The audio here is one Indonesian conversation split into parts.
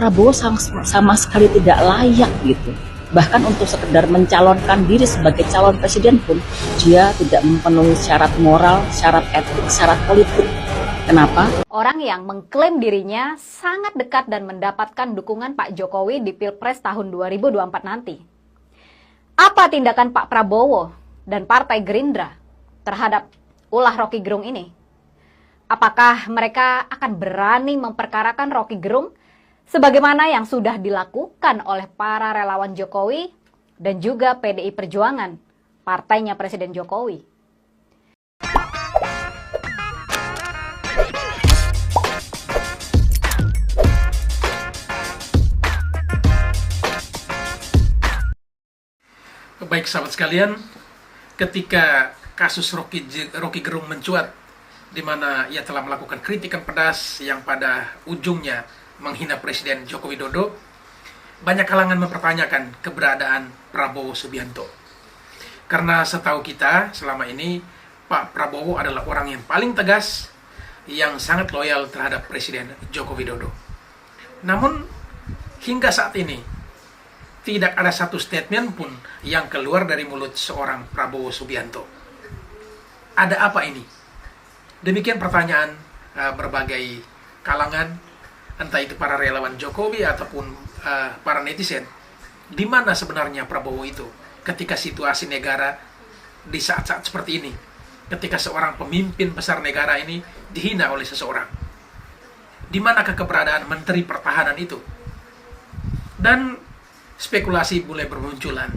Prabowo sama sekali tidak layak gitu. Bahkan untuk sekedar mencalonkan diri sebagai calon presiden pun dia tidak memenuhi syarat moral, syarat etik, syarat politik. Kenapa? Orang yang mengklaim dirinya sangat dekat dan mendapatkan dukungan Pak Jokowi di Pilpres tahun 2024 nanti. Apa tindakan Pak Prabowo dan Partai Gerindra terhadap ulah Rocky Gerung ini? Apakah mereka akan berani memperkarakan Rocky Gerung sebagaimana yang sudah dilakukan oleh para relawan Jokowi dan juga PDI Perjuangan, partainya Presiden Jokowi? Baik sahabat sekalian, ketika kasus Rocky Gerung mencuat, di mana ia telah melakukan kritikan pedas yang pada ujungnya menghina Presiden Joko Widodo, banyak kalangan mempertanyakan keberadaan Prabowo Subianto. Karena setahu kita selama ini Pak Prabowo adalah orang yang paling tegas, yang sangat loyal terhadap Presiden Joko Widodo. Namun hingga saat ini tidak ada satu statement pun yang keluar dari mulut seorang Prabowo Subianto. Ada apa ini? Demikian pertanyaan berbagai kalangan, entah itu para relawan Jokowi ataupun para netizen. Di mana sebenarnya Prabowo itu ketika situasi negara di saat-saat seperti ini? Ketika seorang pemimpin besar negara ini dihina oleh seseorang. Di manakah keberadaan Menteri Pertahanan itu? Dan spekulasi mulai bermunculan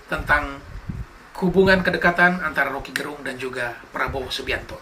tentang hubungan kedekatan antara Rocky Gerung dan juga Prabowo Subianto.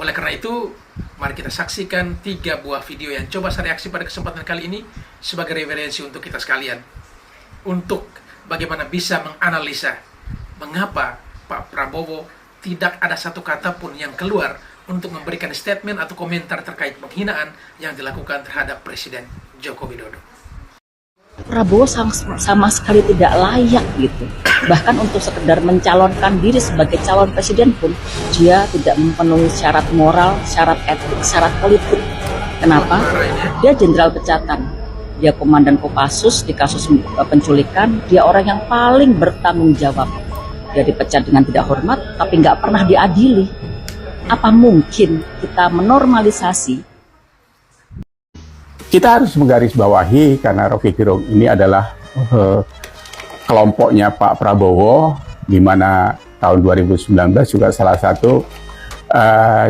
Oleh karena itu, mari kita saksikan 3 buah video yang coba saya reaksi pada kesempatan kali ini sebagai referensi untuk kita sekalian, untuk bagaimana bisa menganalisa mengapa Pak Prabowo tidak ada satu kata pun yang keluar untuk memberikan statement atau komentar terkait penghinaan yang dilakukan terhadap Presiden Joko Widodo. Prabowo sama sekali tidak layak gitu. Bahkan untuk sekedar mencalonkan diri sebagai calon presiden pun dia tidak memenuhi syarat moral, syarat etik, syarat politik. Kenapa? Dia jenderal pecatan. Dia komandan Kopassus di kasus penculikan. Dia orang yang paling bertanggung jawab. Dia dipecat dengan tidak hormat, tapi nggak pernah diadili. Apa mungkin kita menormalisasi? Kita harus menggarisbawahi karena Rocky Gerung ini adalah kelompoknya Pak Prabowo, di mana tahun 2019 juga salah satu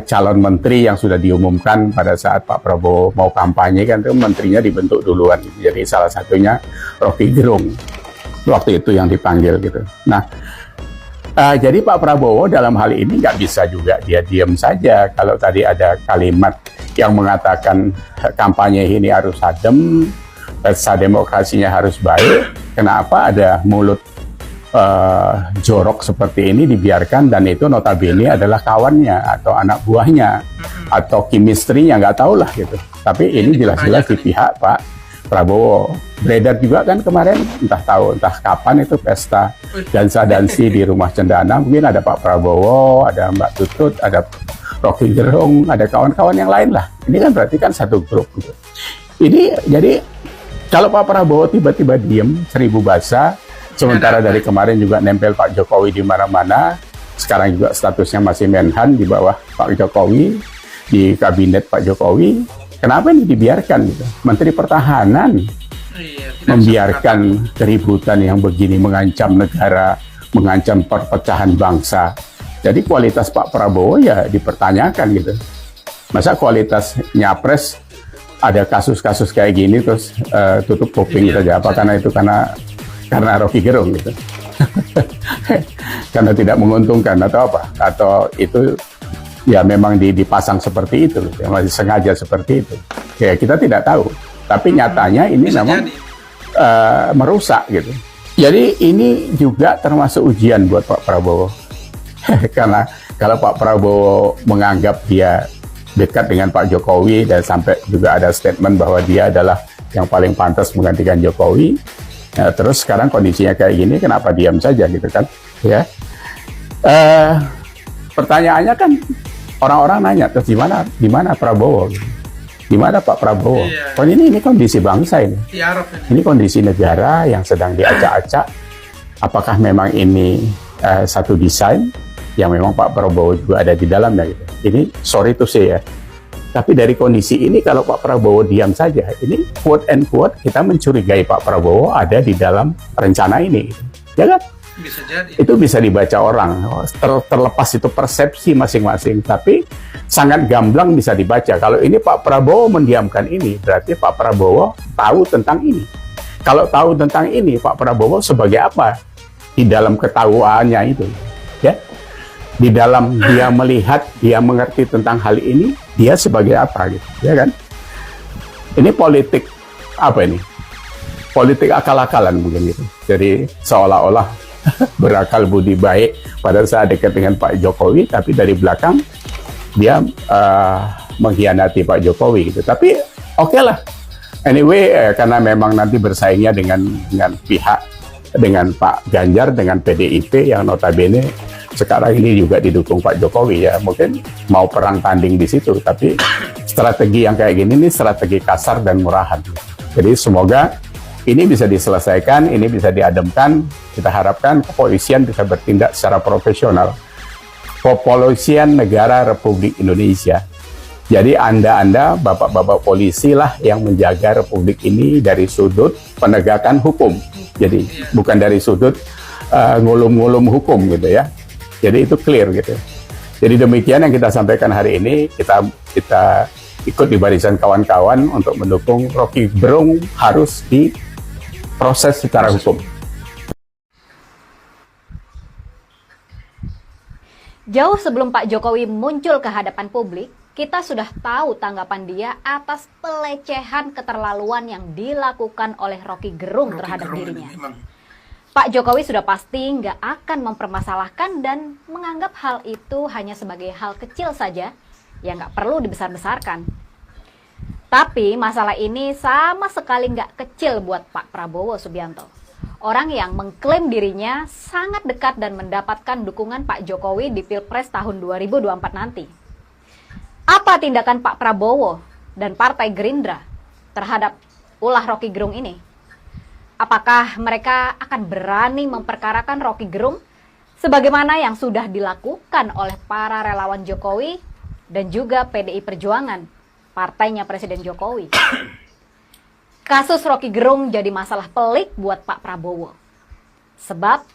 calon menteri yang sudah diumumkan pada saat Pak Prabowo mau kampanye, kan itu menterinya dibentuk duluan. Jadi salah satunya Rocky Gerung waktu itu yang dipanggil gitu. Nah, jadi Pak Prabowo dalam hal ini nggak bisa juga dia diam saja. Kalau tadi ada kalimat yang mengatakan kampanye ini harus adem, pesta demokrasinya harus baik, kenapa ada mulut jorok seperti ini dibiarkan, dan itu notabene adalah kawannya atau anak buahnya atau chemistry-nya, nggak tahu lah gitu. Tapi ini jelas-jelas di pihak Pak Prabowo. Beredar juga kan kemarin, entah kapan itu pesta dansa-dansi di rumah Cendana, mungkin ada Pak Prabowo, ada Mbak Tutut, ada Rocky Gerung, ada kawan-kawan yang lain lah. Ini kan berarti kan satu grup gitu. Ini jadi kalau Pak Prabowo tiba-tiba diem 1000 bahasa, sementara dari kemarin juga nempel Pak Jokowi di mana-mana, sekarang juga statusnya masih Menhan di bawah Pak Jokowi, di kabinet Pak Jokowi, kenapa ini dibiarkan gitu? Menteri Pertahanan membiarkan keributan yang begini, mengancam negara, mengancam perpecahan bangsa. Jadi kualitas Pak Prabowo ya dipertanyakan gitu. Masa kualitas nyapres ada kasus-kasus kayak gini terus tutup kuping saja? Apa karena itu karena Rocky Gerung gitu? Karena tidak menguntungkan atau apa? Atau itu ya memang dipasang seperti itu, ya masih sengaja seperti itu. Ya kita tidak tahu. Tapi nyatanya ini memang merusak gitu. Jadi ini juga termasuk ujian buat Pak Prabowo. Karena kalau Pak Prabowo menganggap dia dekat dengan Pak Jokowi dan sampai juga ada statement bahwa dia adalah yang paling pantas menggantikan Jokowi, terus sekarang kondisinya kayak gini, kenapa diam saja gitu kan? Ya, pertanyaannya kan orang-orang nanya terus di mana Prabowo? Di mana Pak Prabowo? Iya. Oh, ini kondisi bangsa ini. Tiarap ini. Ini kondisi negara yang sedang diacak-acak. Apakah memang ini satu desain yang memang Pak Prabowo juga ada di dalamnya gitu. Ini sorry to say ya. Tapi dari kondisi ini kalau Pak Prabowo diam saja, ini quote and quote kita mencurigai Pak Prabowo ada di dalam rencana ini. Gitu. Ya kan? Bisa jadi. Itu bisa dibaca orang. Terlepas itu persepsi masing-masing. Tapi sangat gamblang bisa dibaca. Kalau ini Pak Prabowo mendiamkan ini, berarti Pak Prabowo tahu tentang ini. Kalau tahu tentang ini, Pak Prabowo sebagai apa di dalam ketahuannya itu? Ya, di dalam dia melihat, dia mengerti tentang hal ini, dia sebagai apa gitu, ya kan? Ini politik apa ini? Politik akal-akalan mungkin gitu. Jadi seolah-olah berakal budi baik pada saat dekat dengan Pak Jokowi, tapi dari belakang dia mengkhianati Pak Jokowi gitu. Tapi oke lah. Anyway, karena memang nanti bersaingnya dengan pihak, dengan Pak Ganjar, dengan PDIP yang notabene sekarang ini juga didukung Pak Jokowi ya. Mungkin mau perang tanding di situ, tapi strategi yang kayak gini nih strategi kasar dan murahan. Jadi semoga ini bisa diselesaikan, ini bisa diademkan. Kita harapkan kepolisian bisa bertindak secara profesional. Kepolisian Negara Republik Indonesia. Jadi Anda, bapak-bapak polisi lah yang menjaga Republik ini dari sudut penegakan hukum. Jadi bukan dari sudut ngulum-ngulum hukum gitu ya. Jadi itu clear gitu. Jadi demikian yang kita sampaikan hari ini. Kita ikut di barisan kawan-kawan untuk mendukung Rocky Gerung harus diproses secara hukum. Jauh sebelum Pak Jokowi muncul ke hadapan publik, kita sudah tahu tanggapan dia atas pelecehan keterlaluan yang dilakukan oleh Rocky Gerung terhadap dirinya. Pak Jokowi sudah pasti nggak akan mempermasalahkan dan menganggap hal itu hanya sebagai hal kecil saja yang nggak perlu dibesar-besarkan. Tapi masalah ini sama sekali nggak kecil buat Pak Prabowo Subianto. Orang yang mengklaim dirinya sangat dekat dan mendapatkan dukungan Pak Jokowi di Pilpres tahun 2024 nanti. Apa tindakan Pak Prabowo dan Partai Gerindra terhadap ulah Rocky Gerung ini? Apakah mereka akan berani memperkarakan Rocky Gerung sebagaimana yang sudah dilakukan oleh para relawan Jokowi dan juga PDI Perjuangan, partainya Presiden Jokowi? Kasus Rocky Gerung jadi masalah pelik buat Pak Prabowo. Sebab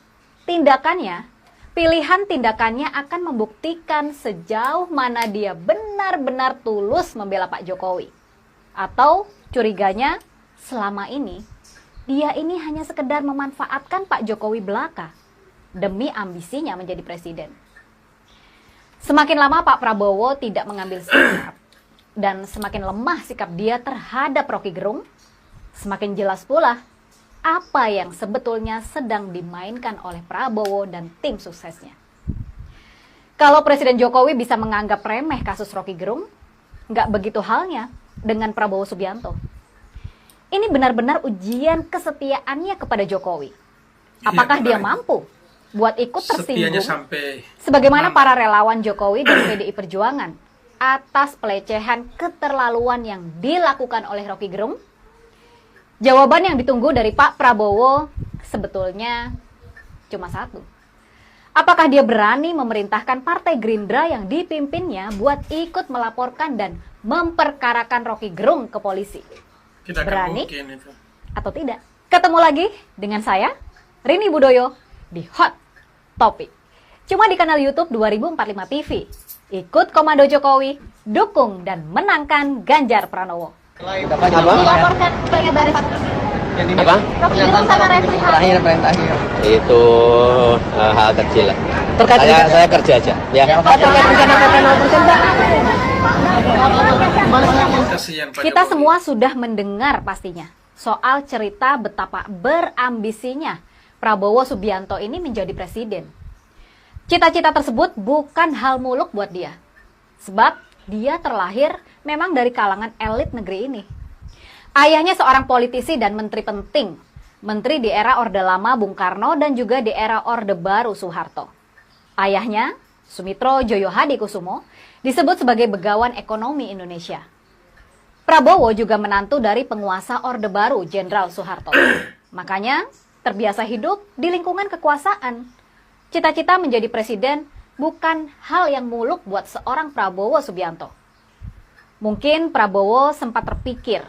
pilihan tindakannya akan membuktikan sejauh mana dia benar-benar tulus membela Pak Jokowi. Atau curiganya selama ini, dia ini hanya sekedar memanfaatkan Pak Jokowi belaka demi ambisinya menjadi presiden. Semakin lama Pak Prabowo tidak mengambil sikap dan semakin lemah sikap dia terhadap Rocky Gerung, semakin jelas pula apa yang sebetulnya sedang dimainkan oleh Prabowo dan tim suksesnya. Kalau Presiden Jokowi bisa menganggap remeh kasus Rocky Gerung, nggak begitu halnya dengan Prabowo Subianto. Ini benar-benar ujian kesetiaannya kepada Jokowi. Apakah dia mampu buat ikut tersinggung sebagaimana para relawan Jokowi dan PDI Perjuangan atas pelecehan keterlaluan yang dilakukan oleh Rocky Gerung? Jawaban yang ditunggu dari Pak Prabowo sebetulnya cuma satu. Apakah dia berani memerintahkan Partai Gerindra yang dipimpinnya buat ikut melaporkan dan memperkarakan Rocky Gerung ke polisi? Berani atau tidak? Ketemu lagi dengan saya, Rini Budoyo, di Hot Topic. Cuma di kanal YouTube 2045 TV. Ikut komando Jokowi, dukung dan menangkan Ganjar Pranowo. Dilaporkan pernyataan apa? Rocky sama Refli Terakhir. Itu hal kecil lah. Saya kerja aja. Ya. Kita semua sudah mendengar pastinya soal cerita betapa berambisinya Prabowo Subianto ini menjadi presiden. Cita-cita tersebut bukan hal muluk buat dia. Sebab dia terlahir memang dari kalangan elit negeri ini. Ayahnya seorang politisi dan menteri penting. Menteri di era Orde Lama Bung Karno dan juga di era Orde Baru Soeharto. Ayahnya, Sumitro Joyo Hadikusumo, disebut sebagai begawan ekonomi Indonesia. Prabowo juga menantu dari penguasa Orde Baru, Jenderal Soeharto. Makanya terbiasa hidup di lingkungan kekuasaan. Cita-cita menjadi presiden bukan hal yang muluk buat seorang Prabowo Subianto. Mungkin Prabowo sempat terpikir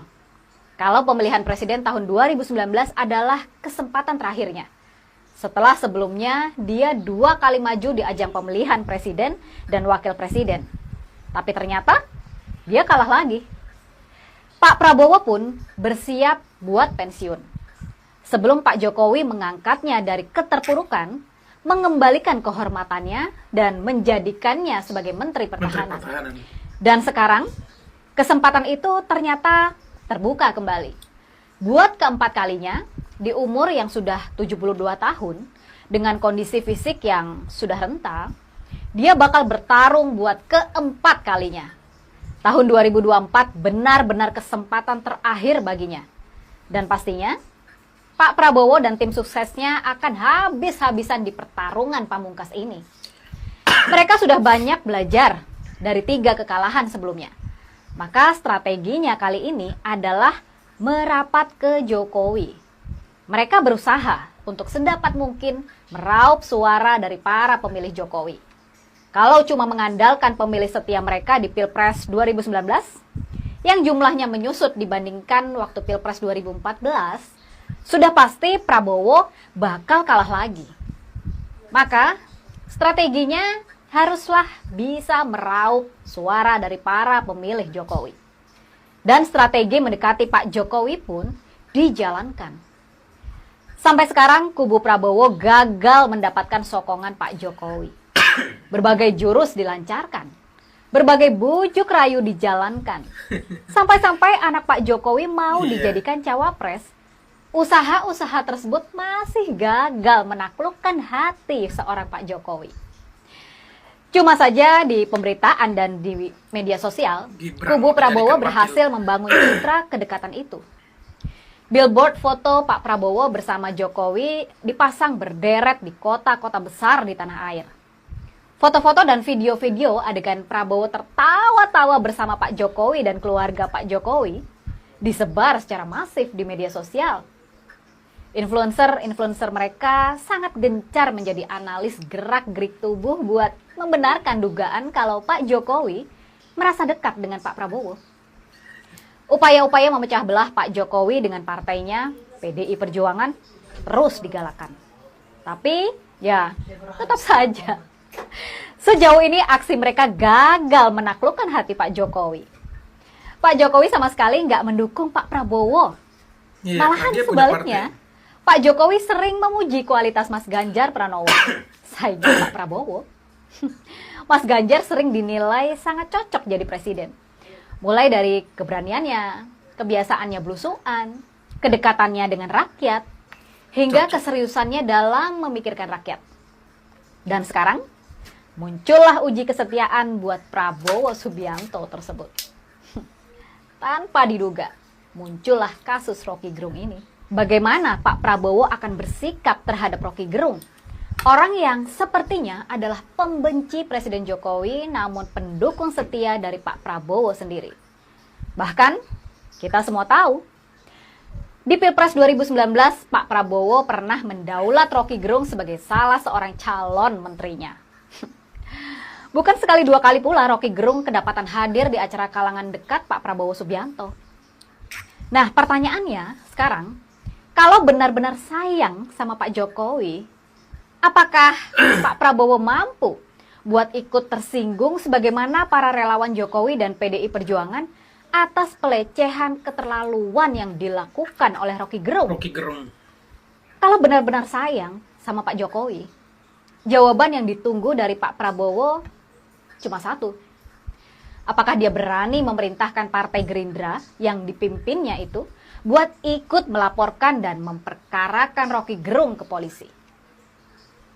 kalau pemilihan presiden tahun 2019 adalah kesempatan terakhirnya. Setelah sebelumnya dia 2 kali maju di ajang pemilihan presiden dan wakil presiden. Tapi ternyata dia kalah lagi. Pak Prabowo pun bersiap buat pensiun. Sebelum Pak Jokowi mengangkatnya dari keterpurukan, mengembalikan kehormatannya dan menjadikannya sebagai Menteri Pertahanan. Dan sekarang, kesempatan itu ternyata terbuka kembali. Buat keempat kalinya, di umur yang sudah 72 tahun, dengan kondisi fisik yang sudah renta, dia bakal bertarung buat keempat kalinya. Tahun 2024 benar-benar kesempatan terakhir baginya. Dan pastinya, Pak Prabowo dan tim suksesnya akan habis-habisan di pertarungan pamungkas ini. Mereka sudah banyak belajar dari 3 kekalahan sebelumnya. Maka strateginya kali ini adalah merapat ke Jokowi. Mereka berusaha untuk sedapat mungkin meraup suara dari para pemilih Jokowi. Kalau cuma mengandalkan pemilih setia mereka di Pilpres 2019, yang jumlahnya menyusut dibandingkan waktu Pilpres 2014, sudah pasti Prabowo bakal kalah lagi. Maka strateginya haruslah bisa meraup suara dari para pemilih Jokowi. Dan strategi mendekati Pak Jokowi pun dijalankan. Sampai sekarang kubu Prabowo gagal mendapatkan sokongan Pak Jokowi. Berbagai jurus dilancarkan. Berbagai bujuk rayu dijalankan. Sampai-sampai anak Pak Jokowi mau dijadikan cawapres. Usaha-usaha tersebut masih gagal menaklukkan hati seorang Pak Jokowi. Cuma saja di pemberitaan dan di media sosial, kubu Prabowo berhasil membangun citra kedekatan itu. Billboard foto Pak Prabowo bersama Jokowi dipasang berderet di kota-kota besar di tanah air. Foto-foto dan video-video adegan Prabowo tertawa-tawa bersama Pak Jokowi dan keluarga Pak Jokowi disebar secara masif di media sosial. Influencer-influencer mereka sangat gencar menjadi analis gerak-gerik tubuh buat membenarkan dugaan kalau Pak Jokowi merasa dekat dengan Pak Prabowo. Upaya-upaya memecah belah Pak Jokowi dengan partainya, PDI Perjuangan, terus digalakan. Tapi, ya, tetap saja. Sejauh ini aksi mereka gagal menaklukkan hati Pak Jokowi. Pak Jokowi sama sekali nggak mendukung Pak Prabowo. Malahan sebaliknya, Pak Jokowi sering memuji kualitas Mas Ganjar Pranowo. Sayangnya Pak Prabowo. Mas Ganjar sering dinilai sangat cocok jadi presiden. Mulai dari keberaniannya, kebiasaannya blusuan, kedekatannya dengan rakyat, hingga keseriusannya dalam memikirkan rakyat. Dan sekarang, muncullah uji kesetiaan buat Prabowo Subianto tersebut. Tanpa diduga, muncullah kasus Rocky Gerung ini. Bagaimana Pak Prabowo akan bersikap terhadap Rocky Gerung? Orang yang sepertinya adalah pembenci Presiden Jokowi namun pendukung setia dari Pak Prabowo sendiri. Bahkan kita semua tahu, di Pilpres 2019 Pak Prabowo pernah mendaulat Rocky Gerung sebagai salah seorang calon menterinya. Bukan sekali 2 kali pula Rocky Gerung kedapatan hadir di acara kalangan dekat Pak Prabowo Subianto. Nah pertanyaannya sekarang, kalau benar-benar sayang sama Pak Jokowi, apakah Pak Prabowo mampu buat ikut tersinggung sebagaimana para relawan Jokowi dan PDI Perjuangan atas pelecehan keterlaluan yang dilakukan oleh Rocky Gerung? Kalau benar-benar sayang sama Pak Jokowi, jawaban yang ditunggu dari Pak Prabowo cuma satu. Apakah dia berani memerintahkan Partai Gerindra yang dipimpinnya itu buat ikut melaporkan dan memperkarakan Rocky Gerung ke polisi?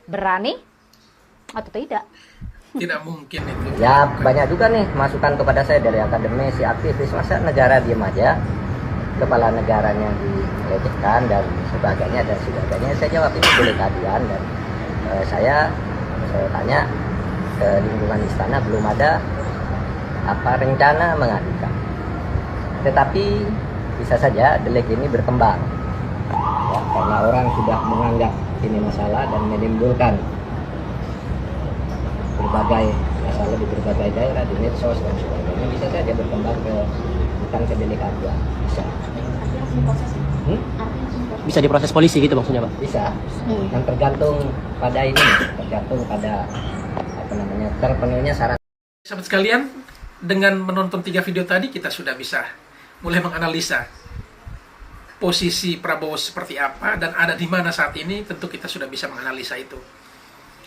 Berani atau tidak? Tidak mungkin itu. Ya banyak juga nih masukan kepada saya dari akademisi, aktivis. Masa negara diam aja, kepala negaranya dilecehkan dan sebagainya. Saya jawab ini boleh kajian dan saya tanya ke lingkungan istana belum ada rencana mengadukan. Tetapi bisa saja delik ini berkembang ya, karena orang sudah menganggap ini masalah dan menimbulkan berbagai masalah di berbagai daerah, di medsos dan sebagainya, bisa saja berkembang ke bukan ke delik aduan. Bisa. Bisa diproses polisi gitu maksudnya, Pak? Bisa. Yang tergantung pada ini, tergantung pada apa namanya, terpenuhnya syarat. Sahabat sekalian, dengan menonton 3 video tadi kita sudah bisa mulai menganalisa posisi Prabowo seperti apa dan ada di mana saat ini. Tentu kita sudah bisa menganalisa itu.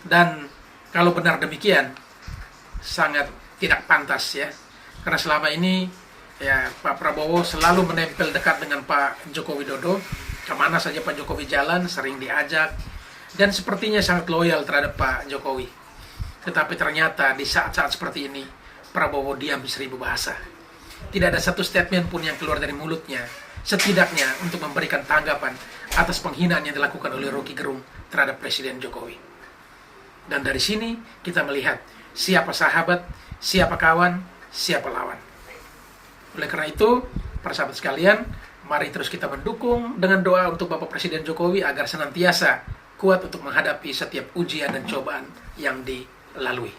Dan kalau benar demikian, sangat tidak pantas ya. Karena selama ini ya Pak Prabowo selalu menempel dekat dengan Pak Joko Widodo. Kemana saja Pak Jokowi jalan, sering diajak. Dan sepertinya sangat loyal terhadap Pak Jokowi. Tetapi ternyata di saat-saat seperti ini, Prabowo diam 1000 bahasa. Tidak ada satu statement pun yang keluar dari mulutnya, setidaknya untuk memberikan tanggapan atas penghinaan yang dilakukan oleh Rocky Gerung terhadap Presiden Jokowi. Dan dari sini kita melihat siapa sahabat, siapa kawan, siapa lawan. Oleh karena itu, para sahabat sekalian, mari terus kita mendukung dengan doa untuk Bapak Presiden Jokowi agar senantiasa kuat untuk menghadapi setiap ujian dan cobaan yang dilalui.